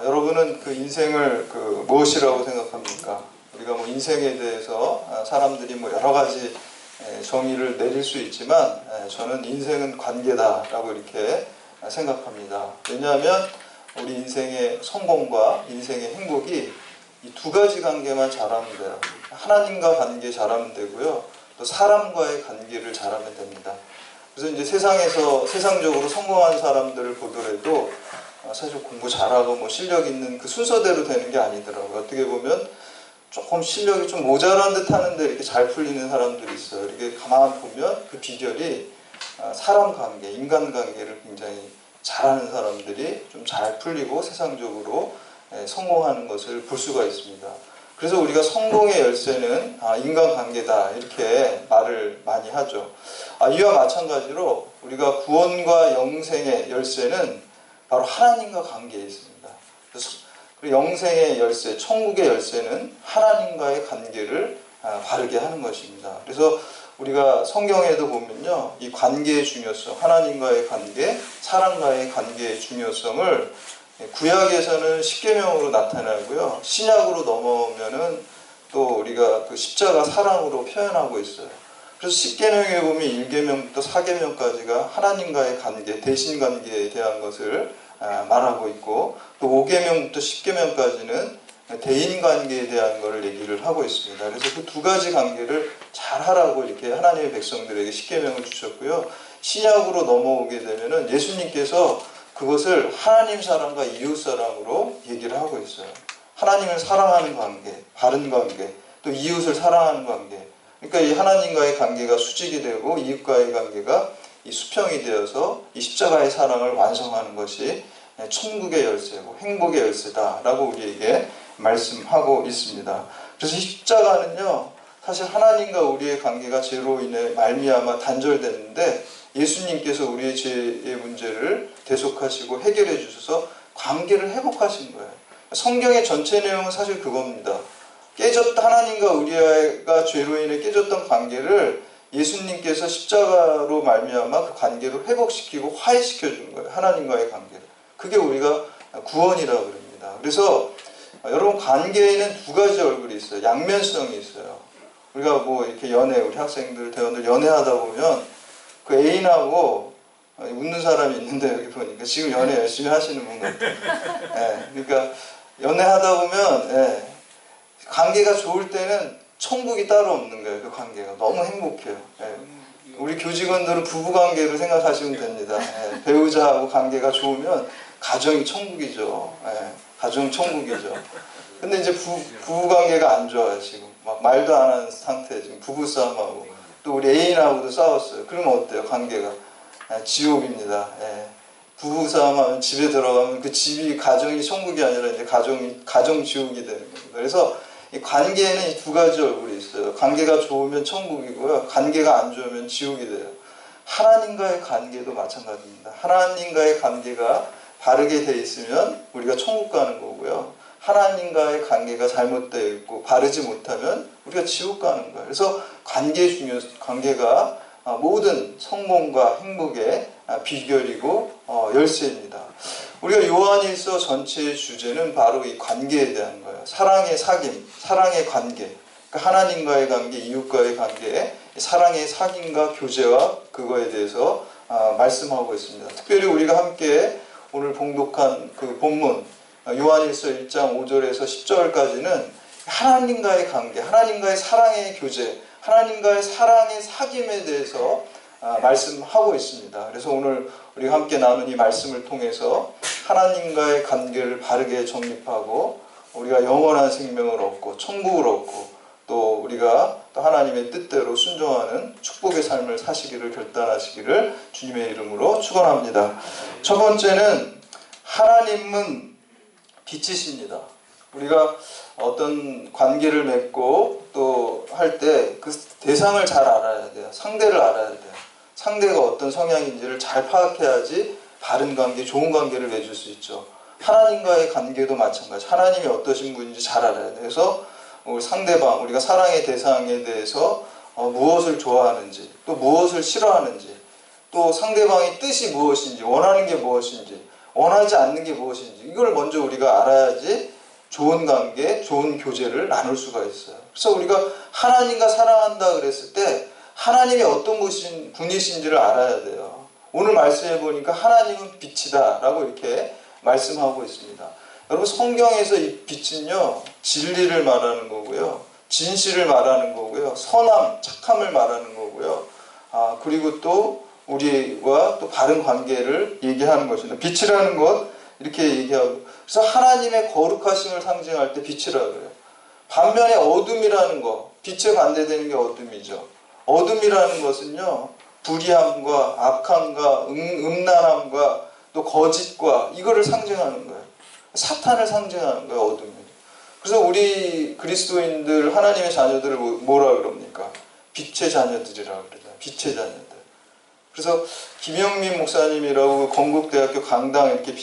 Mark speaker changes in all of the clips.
Speaker 1: 여러분은 그 인생을 무엇이라고 생각합니까? 우리가 뭐 인생에 대해서 사람들이 뭐 여러 가지 정의를 내릴 수 있지만 저는 인생은 관계다라고 이렇게 생각합니다. 왜냐하면 우리 인생의 성공과 인생의 행복이 이 두 가지 관계만 잘하면 돼요. 하나님과 관계 잘하면 되고요. 또 사람과의 관계를 잘하면 됩니다. 그래서 이제 세상적으로 성공한 사람들을 보더라도 사실 공부 잘하고 뭐 실력 있는 그 순서대로 되는 게 아니더라고요. 어떻게 보면 조금 실력이 좀 모자란 듯 하는데 이렇게 잘 풀리는 사람들이 있어요. 이렇게 가만 보면 그 비결이 사람 관계, 인간 관계를 굉장히 잘하는 사람들이 좀 잘 풀리고 세상적으로 성공하는 것을 볼 수가 있습니다. 그래서 우리가 성공의 열쇠는 인간관계다 이렇게 말을 많이 하죠. 이와 마찬가지로 우리가 구원과 영생의 열쇠는 바로 하나님과 관계에 있습니다. 그래서 영생의 열쇠, 천국의 열쇠는 하나님과의 관계를 바르게 하는 것입니다. 그래서 우리가 성경에도 보면요, 이 관계의 중요성, 하나님과의 관계, 사람과의 관계의 중요성을 구약에서는 십계명으로 나타나고요, 신약으로 넘어오면은 또 우리가 그 십자가 사랑으로 표현하고 있어요. 그래서 십계명에 보면 1계명부터 4계명까지가 하나님과의 관계, 대신 관계에 대한 것을 말하고 있고, 또 5계명부터 10계명까지는 대인 관계에 대한 것을 얘기를 하고 있습니다. 그래서 그 두 가지 관계를 잘 하라고 이렇게 하나님의 백성들에게 십계명을 주셨고요. 신약으로 넘어오게 되면은 예수님께서 그것을 하나님 사랑과 이웃 사랑으로 얘기를 하고 있어요. 하나님을 사랑하는 관계, 바른 관계, 또 이웃을 사랑하는 관계. 그러니까 이 하나님과의 관계가 수직이 되고 이웃과의 관계가 이 수평이 되어서 이 십자가의 사랑을 완성하는 것이 천국의 열쇠고 행복의 열쇠다라고 우리에게 말씀하고 있습니다. 그래서 십자가는요, 사실 하나님과 우리의 관계가 죄로 인해 말미암아 단절됐는데 예수님께서 우리의 죄의 문제를 대속하시고 해결해 주셔서 관계를 회복하신 거예요. 성경의 전체 내용은 사실 그겁니다. 하나님과 우리가 죄로 인해 깨졌던 관계를 예수님께서 십자가로 말미암아 그 관계를 회복시키고 화해시켜 준 거예요. 하나님과의 관계를. 그게 우리가 구원이라고 그럽니다. 그래서 여러분, 관계에는 두 가지 얼굴이 있어요. 양면성이 있어요. 우리가 뭐 이렇게 우리 학생들, 대원들 연애하다 보면 그 애인하고 웃는 사람이 있는데 여기 보니까 지금 연애 열심히 하시는 분 같아요. 그러니까 연애하다 보면 관계가 좋을 때는 천국이 따로 없는 거예요. 그 관계가 너무 행복해요. 우리 교직원들은 부부관계를 생각하시면 됩니다. 배우자하고 관계가 좋으면 가정이 천국이죠. 가정 천국이죠. 근데 이제 부부관계가 안 좋아요. 지금 막 말도 안 하는 상태, 지금 부부싸움하고 또 우리 애인하고도 싸웠어요. 그러면 어때요? 관계가 지옥입니다. 부부싸움하면 집에 들어가면 그 집이 가정이 천국이 아니라 이제 가정 지옥이 되는 겁니다. 그래서 이 관계에는 이 두 가지 얼굴이 있어요. 관계가 좋으면 천국이고요, 관계가 안 좋으면 지옥이 돼요. 하나님과의 관계도 마찬가지입니다. 하나님과의 관계가 바르게 돼 있으면 우리가 천국 가는 거고요, 하나님과의 관계가 잘못되어 있고 바르지 못하면 우리가 지옥 가는 거예요. 그래서 관계가 모든 성공과 행복의 비결이고 열쇠입니다. 우리가 요한일서 전체의 주제는 바로 이 관계에 대한 거예요. 사랑의 사귐, 사랑의 관계, 그러니까 하나님과의 관계, 이웃과의 관계, 사랑의 사귐과 교제와 그거에 대해서 말씀하고 있습니다. 특별히 우리가 함께 오늘 봉독한 그 본문 요한일서 1장 5절에서 10절까지는 하나님과의 관계, 하나님과의 사랑의 교제, 하나님과의 사랑의 사귐에 대해서 말씀하고 있습니다. 그래서 오늘 우리가 함께 나눈 이 말씀을 통해서 하나님과의 관계를 바르게 정립하고 우리가 영원한 생명을 얻고 천국을 얻고 또 우리가 또 하나님의 뜻대로 순종하는 축복의 삶을 사시기를 결단하시기를 주님의 이름으로 축원합니다. 첫 번째는 하나님은 빛이십니다. 우리가 어떤 관계를 맺고 또 할 때 그 대상을 잘 알아야 돼요. 상대를 알아야 돼요. 상대가 어떤 성향인지를 잘 파악해야지 바른 관계, 좋은 관계를 맺을 수 있죠. 하나님과의 관계도 마찬가지. 하나님이 어떠신 분인지 잘 알아야 돼요. 그래서 상대방, 우리가 사랑의 대상에 대해서 무엇을 좋아하는지, 또 무엇을 싫어하는지, 또 상대방의 뜻이 무엇인지, 원하는 게 무엇인지, 원하지 않는 게 무엇인지 이걸 먼저 우리가 알아야지 좋은 관계, 좋은 교제를 나눌 수가 있어요. 그래서 우리가 하나님과 사랑한다 그랬을 때 하나님이 어떤 분이신지를 알아야 돼요. 오늘 말씀해 보니까 하나님은 빛이다 라고 이렇게 말씀하고 있습니다. 여러분 성경에서 이 빛은요 진리를 말하는 거고요, 진실을 말하는 거고요, 선함, 착함을 말하는 거고요, 그리고 또 우리와 또 바른 관계를 얘기하는 것입니다. 빛이라는 것 이렇게 얘기하고, 그래서 하나님의 거룩하심을 상징할 때 빛이라 그래요. 반면에 어둠이라는 거, 빛에 반대되는 게 어둠이죠. 어둠이라는 것은요 불의함과 악함과 음란함과 또 거짓과 이거를 상징하는 거예요. 사탄을 상징하는 거예요, 어둠이. 그래서 우리 그리스도인들 하나님의 자녀들을 뭐라 그럽니까? 빛의 자녀들이라 그러잖아요. 빛의 자녀들. 그래서 김영민 목사님이라고 건국대학교 강당 이렇게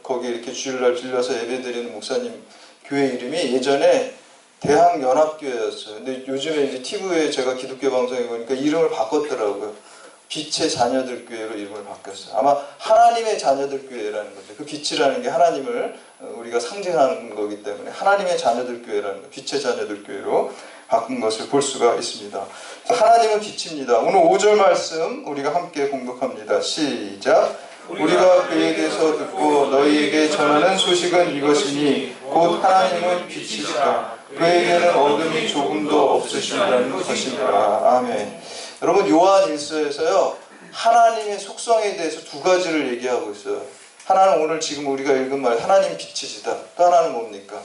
Speaker 1: 거기 이렇게 주일날 빌려서 예배드리는 목사님 교회 이름이 예전에 대학연합교회였어요. 근데 요즘에 이제 TV에 제가 기독교 방송에 보니까 이름을 바꿨더라고요. 빛의 자녀들 교회로 이름을 바뀌었어요. 아마 하나님의 자녀들 교회라는 거죠. 그 빛이라는 게 하나님을 우리가 상징하는 거기 때문에 하나님의 자녀들 교회라는 거, 빛의 자녀들 교회로 바꾼 것을 볼 수가 있습니다. 하나님은 빛입니다. 오늘 5절 말씀 우리가 함께 공독합니다. 시작. 우리가 그에 대해서 듣고 너희에게 전하는 소식은 이것이니 곧 하나님은 빛이시다. 그에게는 어둠이 조금도 없으신다는 것이니라. 아멘. 여러분 요한 1서에서요 하나님의 속성에 대해서 두 가지를 얘기하고 있어요. 하나는 오늘 지금 우리가 읽은 말 하나님 빛이시다. 또 하나는 뭡니까?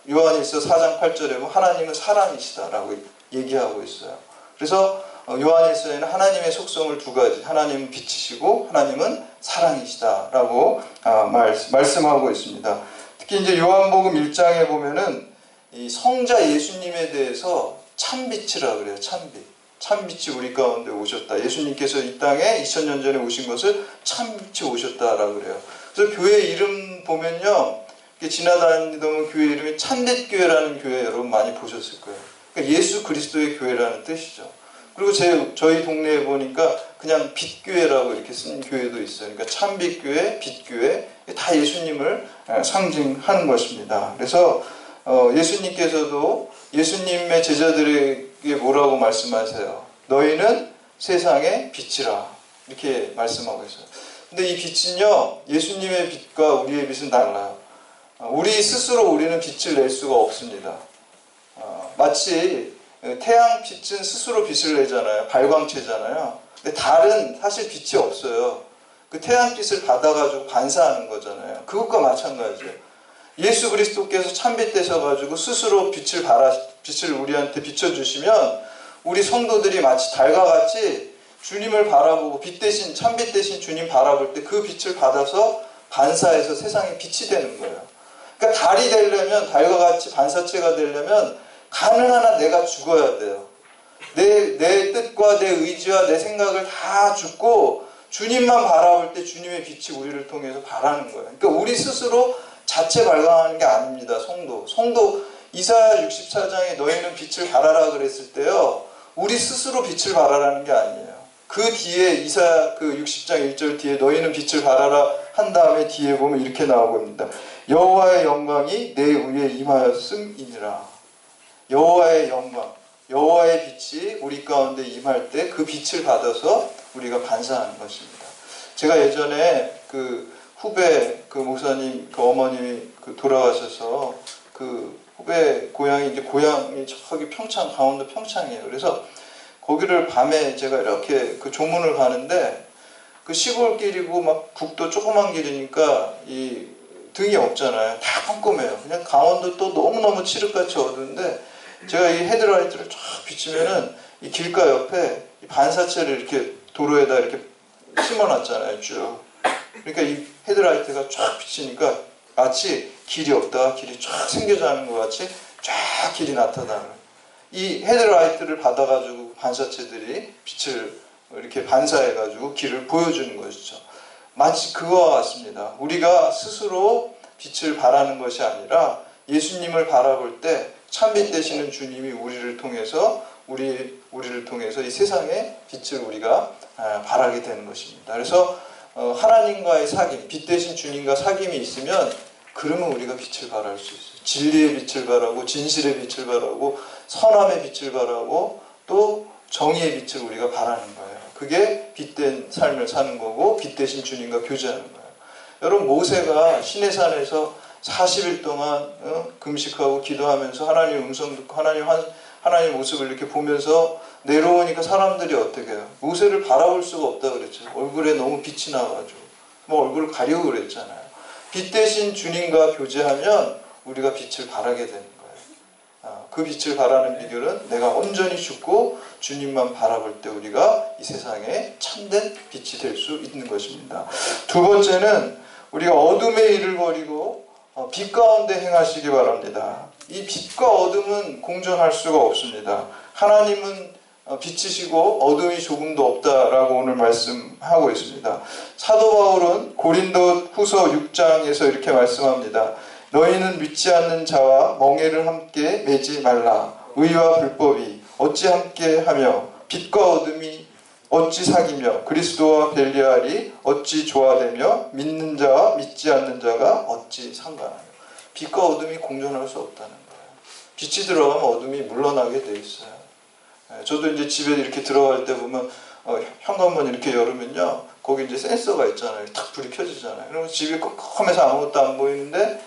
Speaker 1: 요한 1서 4장 8절에 보면 하나님은 사랑이시다 라고 얘기하고 있어요. 그래서 요한 1서에는 하나님의 속성을 두 가지, 하나님은 빛이시고 하나님은 사랑이시다 라고 말씀하고 있습니다. 특히 이제 요한복음 1장에 보면은 이 성자 예수님에 대해서 참빛이라 그래요. 참빛이 우리 가운데 오셨다. 예수님께서 이 땅에 2000년 전에 오신 것을 참빛이 오셨다라고 그래요. 그래서 교회 이름 보면요, 지나다니다 보면 교회 이름이 참빛교회라는 교회 여러분 많이 보셨을 거예요. 그러니까 예수 그리스도의 교회라는 뜻이죠. 그리고 저희 동네에 보니까 그냥 빛교회라고 이렇게 쓴 교회도 있어요. 그러니까 참빛교회, 빛교회 다 예수님을 상징하는 것입니다. 그래서 예수님께서도 예수님의 제자들에게 뭐라고 말씀하세요? 너희는 세상의 빛이라 이렇게 말씀하고 있어요. 근데 이 빛은요 예수님의 빛과 우리의 빛은 달라요. 우리 스스로 우리는 빛을 낼 수가 없습니다. 마치 태양빛은 스스로 빛을 내잖아요. 발광체잖아요. 근데 달은 사실 빛이 없어요. 그 태양빛을 받아가지고 반사하는 거잖아요. 그것과 마찬가지예요. 예수 그리스도께서 참빛 되셔가지고 스스로 빛을 우리한테 비춰주시면 우리 성도들이 마치 달과 같이 주님을 바라보고 참빛 대신 주님 바라볼 때 그 빛을 받아서 반사해서 세상에 빛이 되는 거예요. 그러니까 달이 되려면, 달과 같이 반사체가 되려면 가능한 한 내가 죽어야 돼요. 내 뜻과 내 의지와 내 생각을 다 죽고 주님만 바라볼 때 주님의 빛이 우리를 통해서 발하는 거예요. 그러니까 우리 스스로 자체 발광하는 게 아닙니다. 성도 이사야 64장에 너희는 빛을 발하라 그랬을 때요, 우리 스스로 빛을 발하라는 게 아니에요. 그 뒤에 이사야 그 60장 1절 뒤에 너희는 빛을 발하라 한 다음에 뒤에 보면 이렇게 나오겁니다. 여호와의 영광이 내 위에 임하였음이니라. 여호와의 영광, 여호와의 빛이 우리 가운데 임할 때 그 빛을 받아서 우리가 반사하는 것입니다. 제가 예전에 그 후배 그 목사님 그 어머님이 돌아가셔서 그 후배 고향이 저기 평창, 강원도 평창이에요. 그래서 거기를 밤에 제가 이렇게 그 조문을 가는데 그 시골길이고 막 국도 조그만 길이니까 이 등이 없잖아요. 다 깜깜해요. 그냥 강원도 또 너무너무 칠흑같이 어두운데 제가 이 헤드라이트를 쫙 비치면은 이 길가 옆에 이 반사체를 이렇게 도로에다 이렇게 심어놨잖아요. 쭉. 그러니까 이 헤드라이트가 쫙 비치니까 마치 길이 없다가 길이 쫙 생겨나는 것 같이 쫙 길이 나타나는. 이 헤드라이트를 받아가지고 반사체들이 빛을 이렇게 반사해가지고 길을 보여주는 것이죠. 마치 그와 같습니다. 우리가 스스로 빛을 발하는 것이 아니라 예수님을 바라볼 때 참빛 되시는 주님이 우리를 통해서 이 세상에 빛을 우리가 발하게 되는 것입니다. 그래서 하나님과의 사귐, 빛 대신 주님과 사귐이 있으면 그러면 우리가 빛을 발할 수 있어요. 진리의 빛을 발하고 진실의 빛을 발하고 선함의 빛을 발하고 또 정의의 빛을 우리가 발하는 거예요. 그게 빛된 삶을 사는 거고 빛 대신 주님과 교제하는 거예요. 여러분 모세가 시내산에서 40일 동안 금식하고 기도하면서 하나님 음성 듣고 하나님 모습을 이렇게 보면서 내려오니까 사람들이 어떻게 해요? 모세를 바라볼 수가 없다 그랬죠. 얼굴에 너무 빛이 나가지고 뭐 얼굴을 가리고 그랬잖아요. 빛 대신 주님과 교제하면 우리가 빛을 발하게 되는 거예요. 그 빛을 발하는 비결은 내가 온전히 죽고 주님만 바라볼 때 우리가 이 세상에 참된 빛이 될 수 있는 것입니다. 두 번째는 우리가 어둠의 일을 버리고 빛 가운데 행하시기 바랍니다. 이 빛과 어둠은 공존할 수가 없습니다. 하나님은 빛이시고 어둠이 조금도 없다라고 오늘 말씀하고 있습니다. 사도 바울은 고린도 후서 6장에서 이렇게 말씀합니다. 너희는 믿지 않는 자와 멍에를 함께 매지 말라. 의와 불법이 어찌 함께 하며 빛과 어둠이 어찌 사귀며 그리스도와 벨리알이 어찌 조화되며 믿는 자와 믿지 않는 자가 어찌 상관하며. 빛과 어둠이 공존할 수 없다는 거예요. 빛이 들어가면 어둠이 물러나게 돼 있어요. 저도 이제 집에 이렇게 들어갈 때 보면 현관문 이렇게 열으면요 거기 이제 센서가 있잖아요. 탁 불이 켜지잖아요. 그러면 집이 컴컴해서 아무것도 안 보이는데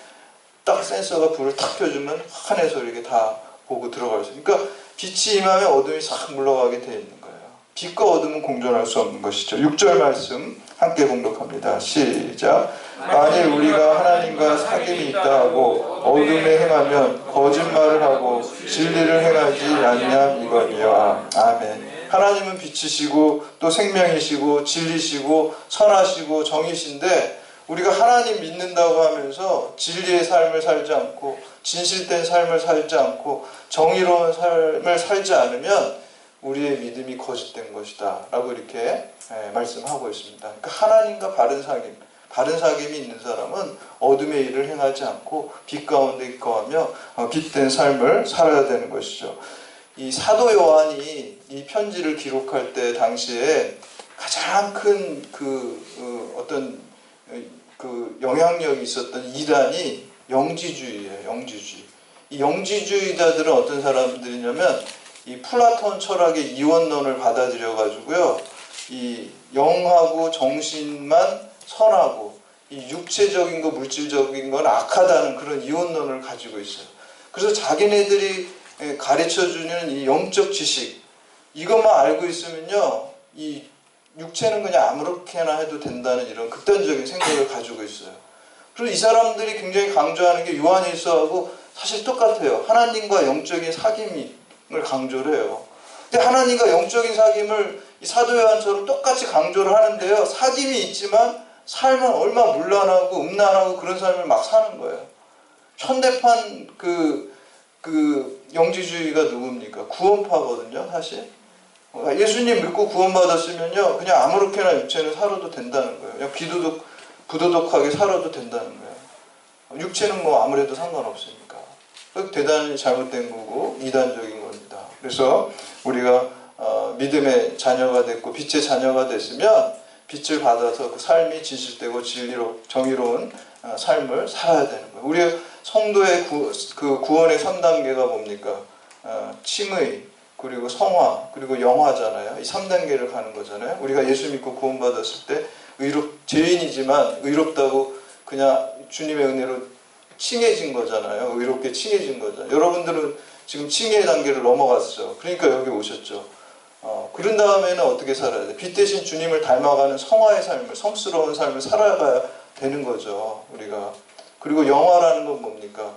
Speaker 1: 딱 센서가 불을 탁 켜주면 환해서 이렇게 다 보고 들어갈 수 있어요. 그러니까 빛이 임하면 어둠이 싹 물러가게 돼 있는 거예요. 빛과 어둠은 공존할 수 없는 것이죠. 6절 말씀 함께 봉독합니다. 시작. 만일 우리가 하나님과 사귐이 있다 하고 어둠에 행하면 거짓말을 하고 진리를 행하지 아니함 이거니와. 아멘. 하나님은 빛이시고 또 생명이시고 진리시고 선하시고 정이신데 우리가 하나님 믿는다고 하면서 진리의 삶을 살지 않고 진실된 삶을 살지 않고 정의로운 삶을 살지 않으면 우리의 믿음이 거짓된 것이다 라고 이렇게 말씀하고 있습니다. 그러니까 하나님과 바른 사귐이 있는 사람은 어둠의 일을 행하지 않고 빛 가운데 거하며 빛된 삶을 살아야 되는 것이죠. 이 사도 요한이 이 편지를 기록할 때 당시에 가장 큰 어떤 영향력이 있었던 이단이 영지주의예요. 영지주의. 이 영지주의자들은 어떤 사람들이냐면 이 플라톤 철학의 이원론을 받아들여 가지고요. 이 영하고 정신만 선하고 이 육체적인 거 물질적인 건 악하다는 그런 이원론을 가지고 있어요. 그래서 자기네들이 가르쳐주는 이 영적 지식 이것만 알고 있으면요 이 육체는 그냥 아무렇게나 해도 된다는 이런 극단적인 생각을 가지고 있어요. 그리고 이 사람들이 굉장히 강조하는 게 요한일서하고 사실 똑같아요. 하나님과 영적인 사귐을 강조를 해요. 근데 하나님과 영적인 사귐을 이 사도 요한처럼 똑같이 강조를 하는데요. 사귐이 있지만 삶은 얼마나 문란하고 음란하고 그런 삶을 막 사는 거예요. 현대판 영지주의가 누굽니까? 구원파거든요, 사실. 예수님 믿고 구원받았으면요, 그냥 아무렇게나 육체는 살아도 된다는 거예요. 그냥 부도덕하게 살아도 된다는 거예요. 육체는 뭐 아무래도 상관없으니까. 대단히 잘못된 거고 이단적인 겁니다. 그래서 우리가 믿음의 자녀가 됐고 빛의 자녀가 됐으면 빛을 받아서 그 삶이 진실되고 정의로운 삶을 살아야 되는 거예요. 우리 성도의 구원의 3단계가 뭡니까? 칭의, 그리고 성화, 그리고 영화잖아요. 이 3단계를 가는 거잖아요. 우리가 예수 믿고 구원받았을 때 죄인이지만 의롭다고 그냥 주님의 은혜로 칭해진 거잖아요. 의롭게 칭해진 거잖아요. 여러분들은 지금 칭의 단계를 넘어갔죠. 그러니까 여기 오셨죠. 그런 다음에는 어떻게 살아야 돼? 빛 대신 주님을 닮아가는 성화의 삶을, 성스러운 삶을 살아가야 되는 거죠. 우리가. 그리고 영화라는 건 뭡니까?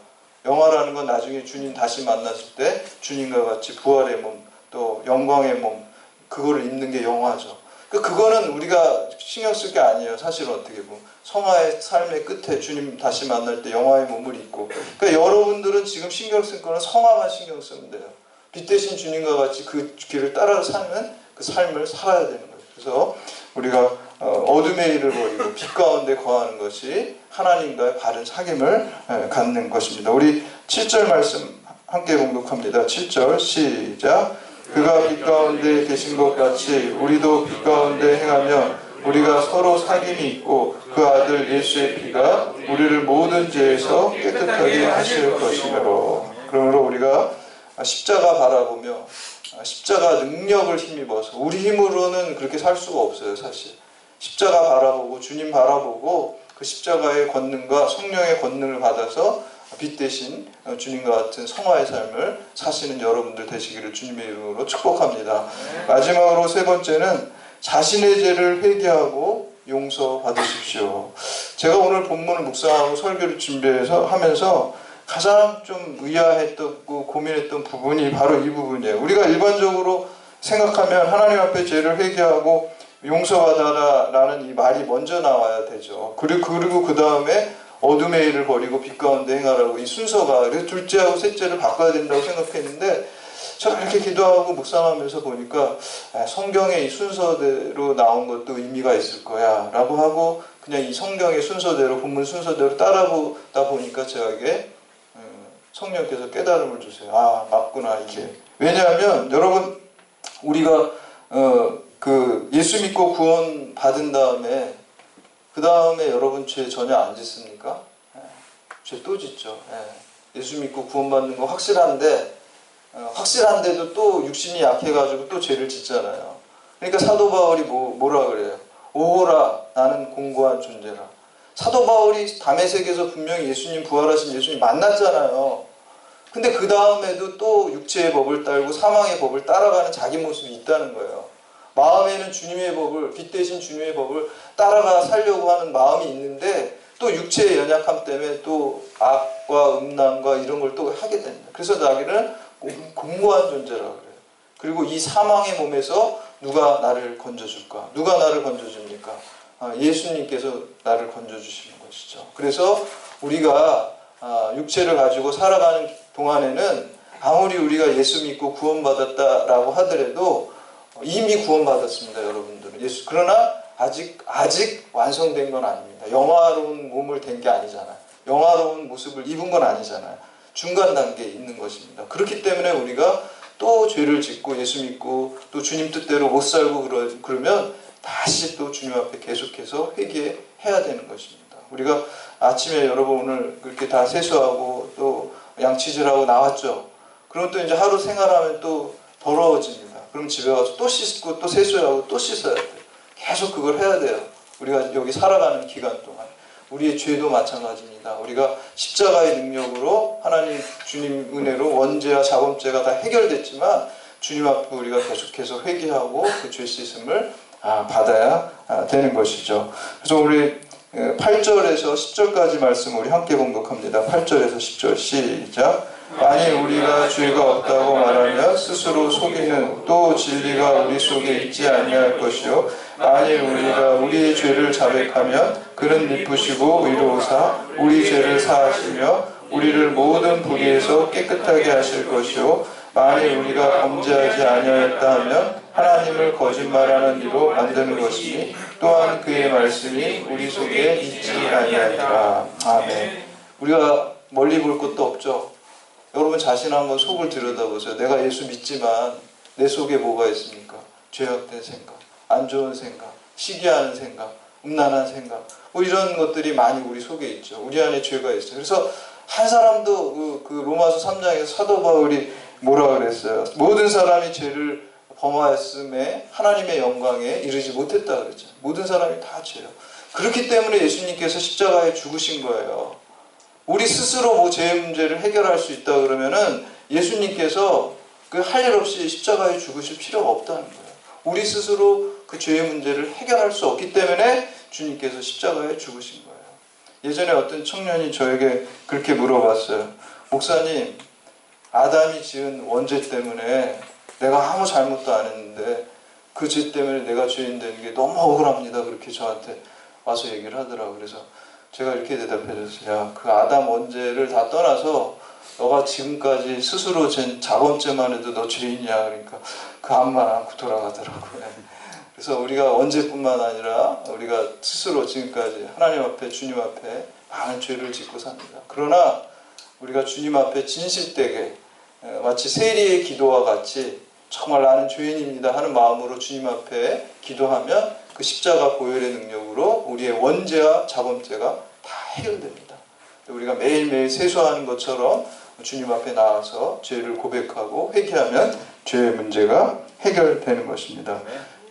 Speaker 1: 영화라는 건 나중에 주님 다시 만났을 때 주님과 같이 부활의 몸, 또 영광의 몸, 그거를 입는 게 영화죠. 그거는 우리가 신경 쓸 게 아니에요. 사실은 어떻게 보면. 성화의 삶의 끝에 주님 다시 만날 때 영화의 몸을 입고. 그러니까 여러분들은 지금 신경 쓸 거는 성화만 신경 쓰면 돼요. 빛 대신 주님과 같이 그 길을 따라 사는 그 삶을 살아야 되는 거예요. 그래서 우리가 어둠의 일을 버리고 빛 가운데 거하는 것이 하나님과의 바른 사귐을 갖는 것입니다. 우리 7절 말씀 함께 봉독합니다. 7절 시작. 그가 빛 가운데 계신 것 같이 우리도 빛 가운데 행하면 우리가 서로 사귐이 있고 그 아들 예수의 피가 우리를 모든 죄에서 깨끗하게 하실 것이므로. 그러므로 우리가 십자가 바라보며 십자가 능력을 힘입어서 우리 힘으로는 그렇게 살 수가 없어요. 사실 십자가 바라보고 주님 바라보고 그 십자가의 권능과 성령의 권능을 받아서 빛 대신 주님과 같은 성화의 삶을 사시는 여러분들 되시기를 주님의 이름으로 축복합니다. 마지막으로 세 번째는 자신의 죄를 회개하고 용서받으십시오. 제가 오늘 본문을 묵상하고 설교를 준비해서 하면서 가장 좀 의아했고 고민했던 부분이 바로 이 부분이에요. 우리가 일반적으로 생각하면 하나님 앞에 죄를 회개하고 용서받아라 라는 이 말이 먼저 나와야 되죠. 그리고 그 다음에 어둠의 일을 버리고 빛 가운데 행하라고, 이 순서가, 그래서 둘째하고 셋째를 바꿔야 된다고 생각했는데 제가 이렇게 기도하고 묵상하면서 보니까 성경의 이 순서대로 나온 것도 의미가 있을 거야 라고 하고 그냥 이 성경의 순서대로, 본문 순서대로 따라보다 보니까 제게 성령께서 깨달음을 주세요. 아, 맞구나 이게. 왜냐하면 여러분, 우리가 그 예수 믿고 구원 받은 다음에 그 다음에 여러분 죄 전혀 안 짓습니까? 죄 또 짓죠. 예수 믿고 구원 받는 거 확실한데도 또 육신이 약해가지고 또 죄를 짓잖아요. 그러니까 사도 바울이 뭐라 그래요? 오호라, 나는 공고한 존재라. 사도 바울이 다메섹에서 분명히 예수님, 부활하신 예수님 만났잖아요. 근데 그 다음에도 또 육체의 법을 따르고 사망의 법을 따라가는 자기 모습이 있다는 거예요. 마음에는 주님의 법을, 빛 대신 주님의 법을 따라가 살려고 하는 마음이 있는데 또 육체의 연약함 때문에 또 악과 음란과 이런 걸 또 하게 됩니다. 그래서 자기는 공고한 존재라고 그래요. 그리고 이 사망의 몸에서 누가 나를 건져줄까? 누가 나를 건져줍니까? 예수님께서 나를 건져주시는 것이죠. 그래서 우리가 육체를 가지고 살아가는 동안에는 아무리 우리가 예수 믿고 구원받았다라고 하더라도 이미 구원받았습니다, 여러분들은. 그러나 아직 완성된 건 아닙니다. 영화로운 몸을 된 게 아니잖아요. 영화로운 모습을 입은 건 아니잖아요. 중간 단계에 있는 것입니다. 그렇기 때문에 우리가 또 죄를 짓고 예수 믿고 또 주님 뜻대로 못 살고 그러면 다시 또 주님 앞에 계속해서 회개해야 되는 것입니다. 우리가 아침에 여러분 오늘 그렇게 다 세수하고 또 양치질하고 나왔죠. 그럼 또 이제 하루 생활하면 또 더러워집니다. 그럼 집에 가서 또 씻고 또 세수하고 또 씻어야 돼요. 계속 그걸 해야 돼요. 우리가 여기 살아가는 기간 동안. 우리의 죄도 마찬가지입니다. 우리가 십자가의 능력으로 하나님 주님 은혜로 원죄와 자범죄가 다 해결됐지만 주님 앞에 우리가 계속해서 회개하고 그 죄 씻음을 받아야 되는 것이죠. 그래서 우리 8절에서 10절까지 말씀 우리 함께 봉독합니다. 8절에서 10절 시작. 만일 우리가 죄가 없다고 말하면 스스로 속이는 또 진리가 우리 속에 있지 아니할 것이요 만일 우리가 우리의 죄를 자백하면 그는 미쁘시고 의로우사 우리 죄를 사하시며 우리를 모든 불의에서 깨끗하게 하실 것이요 만일 우리가 범죄하지 아니하였다 하면 하나님을 거짓말하는 이로 만드는 것이니 또한 그의 말씀이 우리 속에 있지 아니하리라. 아멘. 우리가 멀리 볼 것도 없죠. 여러분 자신 한번 속을 들여다보세요. 내가 예수 믿지만 내 속에 뭐가 있습니까? 죄악된 생각, 안 좋은 생각, 시기하는 생각, 음란한 생각, 뭐 이런 것들이 많이 우리 속에 있죠. 우리 안에 죄가 있어요. 그래서 한 사람도 그 로마서 3장에서 사도 바울이 뭐라 그랬어요? 모든 사람이 죄를 범하였음에 하나님의 영광에 이르지 못했다 그랬죠. 모든 사람이 다 죄예요. 그렇기 때문에 예수님께서 십자가에 죽으신 거예요. 우리 스스로 뭐 죄의 문제를 해결할 수 있다 그러면은 예수님께서 그 할 일 없이 십자가에 죽으실 필요가 없다는 거예요. 우리 스스로 그 죄의 문제를 해결할 수 없기 때문에 주님께서 십자가에 죽으신 거예요. 예전에 어떤 청년이 저에게 그렇게 물어봤어요. 목사님, 아담이 지은 원죄 때문에 내가 아무 잘못도 안 했는데 그 죄 때문에 내가 죄인 되는 게 너무 억울합니다. 그렇게 저한테 와서 얘기를 하더라고요. 그래서 제가 이렇게 대답해줬어요. 야, 그 아담 원죄를 다 떠나서 너가 지금까지 스스로 진 자범죄만 해도 너 죄인이야. 그러니까 그 암만 안고 돌아가더라고요. 그래서 우리가 원죄뿐만 아니라 우리가 스스로 지금까지 하나님 앞에 주님 앞에 많은 죄를 짓고 삽니다. 그러나 우리가 주님 앞에 진실되게 마치 세리의 기도와 같이 정말 나는 죄인입니다 하는 마음으로 주님 앞에 기도하면 그 십자가 보혈의 능력으로 우리의 원죄와 자범죄가 다 해결됩니다. 우리가 매일매일 세수하는 것처럼 주님 앞에 나와서 죄를 고백하고 회개하면 죄의 문제가 해결되는 것입니다.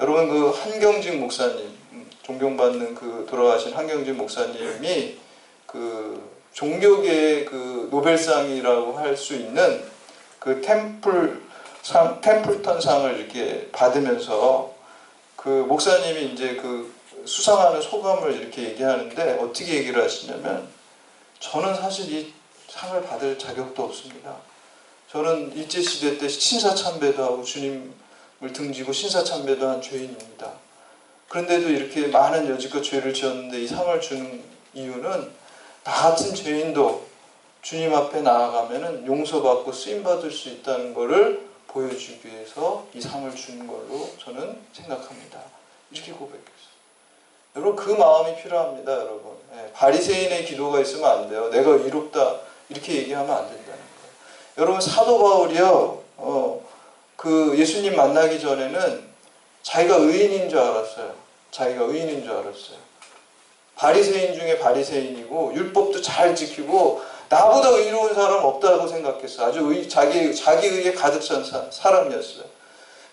Speaker 1: 여러분, 그 한경직 목사님, 존경받는 그 돌아가신 한경직 목사님이 그 종교계의 그 노벨상이라고 할 수 있는 그 템플턴상을 이렇게 받으면서 그 목사님이 이제 그 수상하는 소감을 이렇게 얘기하는데 어떻게 얘기를 하시냐면, 저는 사실 이 상을 받을 자격도 없습니다. 저는 일제시대 때 신사참배도 하고 주님을 등지고 신사참배도 한 죄인입니다. 그런데도 이렇게 많은 여지껏 죄를 지었는데 이 상을 주는 이유는 나 같은 죄인도 주님 앞에 나아가면은 용서받고 쓰임받을 수 있다는 것을 보여주기 위해서 이 상을 주는 걸로 저는 생각합니다. 이렇게 고백했어요. 여러분, 그 마음이 필요합니다. 여러분, 바리새인의 기도가 있으면 안 돼요. 내가 의롭다 이렇게 얘기하면 안 된다는 거예요. 여러분, 사도 바울이요, 그 예수님 만나기 전에는 자기가 의인인 줄 알았어요. 자기가 의인인 줄 알았어요. 바리새인 중에 바리새인이고 율법도 잘 지키고 나보다 의로운 사람 없다고 생각했어요. 아주 자기 의에 가득 찬 사람이었어요.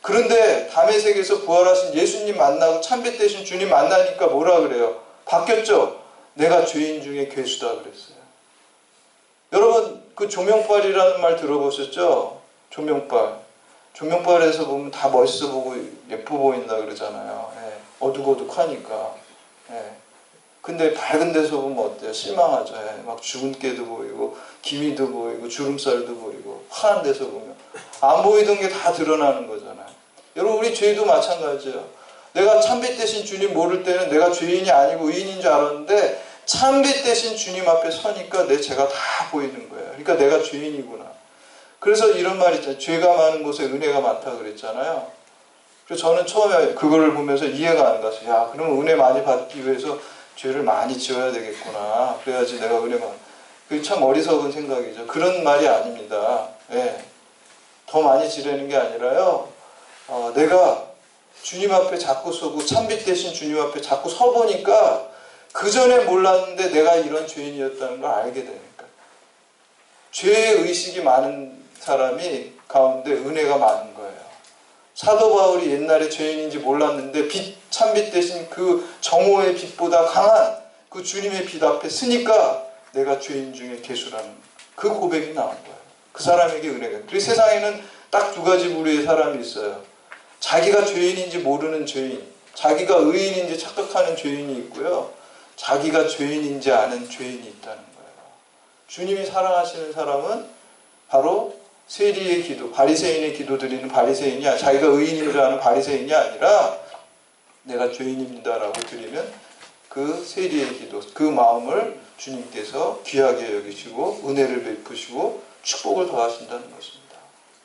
Speaker 1: 그런데 다메섹에서 부활하신 예수님 만나고 참빛 되신 주님 만나니까 뭐라 그래요? 바뀌었죠? 내가 죄인 중에 괴수다 그랬어요. 여러분, 그 조명빨이라는 말 들어보셨죠? 조명빨에서 보면 다 멋있어 보고 예뻐 보인다 그러잖아요. 어둑어둑하니까. 근데 밝은 데서 보면 어때요? 실망하죠. 막 죽은 깨도 보이고 기미도 보이고 주름살도 보이고 화한 데서 보면 안 보이던 게 다 드러나는 거잖아요. 여러분, 우리 죄도 마찬가지예요. 내가 참빛 대신 주님 모를 때는 내가 죄인이 아니고 의인인 줄 알았는데 참빛 대신 주님 앞에 서니까 내 죄가 다 보이는 거예요. 그러니까 내가 죄인이구나. 그래서 이런 말 있잖아요. 죄가 많은 곳에 은혜가 많다 그랬잖아요. 그래서 저는 처음에 그거를 보면서 이해가 안 갔어요. 야, 그러면 은혜 많이 받기 위해서 죄를 많이 지어야 되겠구나. 그래야지 내가 은혜가. 그게 참 어리석은 생각이죠. 그런 말이 아닙니다. 더 많이 지르는 게 아니라요. 내가 주님 앞에 자꾸 서고 참빛 대신 주님 앞에 자꾸 서보니까 그 전에 몰랐는데 내가 이런 죄인이었다는 걸 알게 되니까. 죄의 의식이 많은 사람이 가운데 은혜가 많은 거예요. 사도 바울이 옛날에 죄인인지 몰랐는데 참빛 대신 그 정오의 빛보다 강한 그 주님의 빛 앞에 서니까 내가 죄인 중에 괴수라는 그 고백이 나온 거예요. 그 사람에게 은혜가. 그리고 세상에는 딱 두 가지 부류의 사람이 있어요. 자기가 죄인인지 모르는 죄인, 자기가 의인인지 착각하는 죄인이 있고요. 자기가 죄인인지 아는 죄인이 있다는 거예요. 주님이 사랑하시는 사람은 바로 세리의 기도, 바리새인의 기도 드리는 바리새인이 자기가 의인인 줄 아는 바리새인이 아니라 내가 죄인입니다라고 드리면 그 세리의 기도, 그 마음을 주님께서 귀하게 여기시고 은혜를 베푸시고 축복을 더하신다는 것입니다.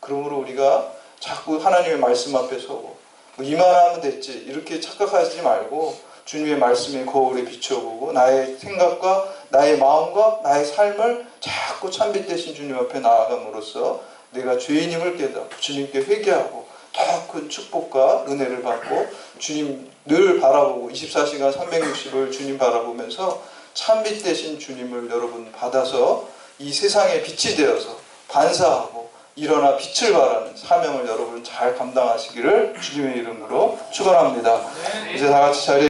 Speaker 1: 그러므로 우리가 자꾸 하나님의 말씀 앞에 서고 이만하면 됐지 이렇게 착각하지 말고 주님의 말씀의 거울에 비춰보고 나의 생각과 나의 마음과 나의 삶을 자꾸 참빛 대신 주님 앞에 나아감으로써 내가 죄인임을 깨닫고 주님께 회개하고 더 큰 축복과 은혜를 받고 주님 늘 바라보고 24시간 360을 주님 바라보면서 참빛 대신 주님을 여러분 받아서 이 세상에 빛이 되어서 반사하고 일어나 빛을 발하는 사명을 여러분 잘 감당하시기를 주님의 이름으로 축원합니다. 이제 다 같이 자리에